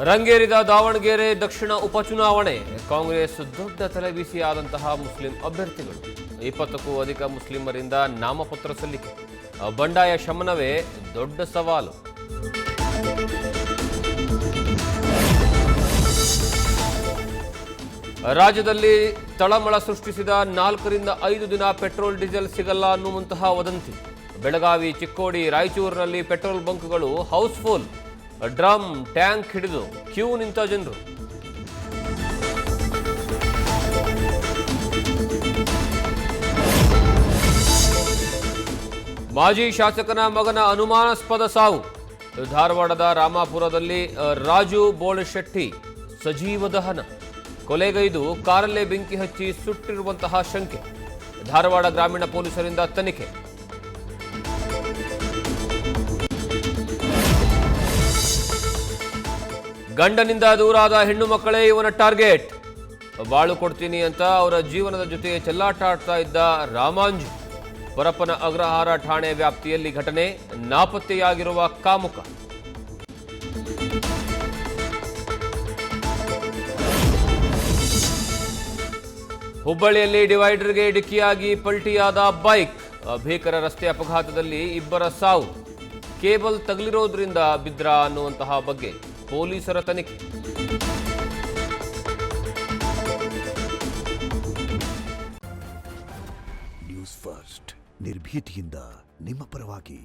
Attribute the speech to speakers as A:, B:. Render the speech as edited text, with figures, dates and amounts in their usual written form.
A: ರಂಗೇರಿದ ದಾವಣಗೆರೆ ದಕ್ಷಿಣ ಉಪಚುನಾವಣೆ ಕಾಂಗ್ರೆಸ್ ದೊಡ್ಡ ತಲೆಬಿಸಿಯಾದಂತಹ ಮುಸ್ಲಿಂ ಅಭ್ಯರ್ಥಿಗಳು 20ಕ್ಕೂ ಅಧಿಕ ಮುಸ್ಲಿಮರಿಂದ ನಾಮಪತ್ರ ಸಲ್ಲಿಕೆ ಬಂಡಾಯ ಶಮನವೇ ದೊಡ್ಡ ಸವಾಲು. ರಾಜ್ಯದಲ್ಲಿ ತಳಮಳ ಸೃಷ್ಟಿಸಿದ 4 ರಿಂದ 5 ದಿನ ಪೆಟ್ರೋಲ್ ಡೀಸೆಲ್ ಸಿಗಲ್ಲ ಅನ್ನುವಂತಹ ವದಂತಿ. ಬೆಳಗಾವಿ, ಚಿಕ್ಕೋಡಿ, ರಾಯಚೂರಿನಲ್ಲಿ ಪೆಟ್ರೋಲ್ ಬಂಕ್ಗಳು ಹೌಸ್ಫುಲ್. ಡ್ರಮ್ ಟ್ಯಾಂಕ್ ಹಿಡಿದು ಕ್ಯೂ ನಿಂತ ಜನರು. ಮಾಜಿ ಶಾಸಕನ ಮಗನ ಅನುಮಾನಾಸ್ಪದ ಸಾವು. ಧಾರವಾಡದ ರಾಮಾಪುರದಲ್ಲಿ ರಾಜು ಬೋಳಶೆಟ್ಟಿ ಸಜೀವ ದಹನ. ಕೊಲೆಗೈದು ಕಾರಲ್ಲೇ ಬೆಂಕಿ ಹಚ್ಚಿ ಸುಟ್ಟಿರುವಂತಹ ಶಂಕೆ. ಧಾರವಾಡ ಗ್ರಾಮೀಣ ಪೊಲೀಸರಿಂದ ತನಿಖೆ. ಗಂಡನಿಂದ ದೂರಾದ ಹೆಣ್ಣು ಮಕ್ಕಳೇ ಇವನ ಟಾರ್ಗೆಟ್. ಬಾಳು ಕೊಡ್ತೀನಿ ಅಂತ ಅವರ ಜೀವನದ ಜೊತೆ ಚೆಲ್ಲಾಟ ಆಡ್ತಾ ಇದ್ದ ರಾಮಾಂಜು. ಪರಪ್ಪನ ಅಗ್ರಹಾರ ಠಾಣೆ ವ್ಯಾಪ್ತಿಯಲ್ಲಿ ಘಟನೆ. ನಾಪತ್ತೆಯಾಗಿರುವ ಕಾಮುಕ. ಹುಬ್ಬಳ್ಳಿಯಲ್ಲಿ ಡಿವೈಡರ್ಗೆ ಡಿಕ್ಕಿಯಾಗಿ ಪಲ್ಟಿಯಾದ ಬೈಕ್. ಭೀಕರ ರಸ್ತೆ ಅಪಘಾತದಲ್ಲಿ 2 ಸಾವು. ಕೇಬಲ್ ತಗುಲಿರೋದ್ರಿಂದ ಬಿದ್ರ ಅನ್ನುವಂತಹ ಬಗ್ಗೆ ಪೊಲೀಸರ ತನಿಖೆ.
B: ನ್ಯೂಸ್ ಫಸ್ಟ್ ನಿರ್ಭೀತಿಯಿಂದ ನಿಮ್ಮ ಪರವಾಗಿ.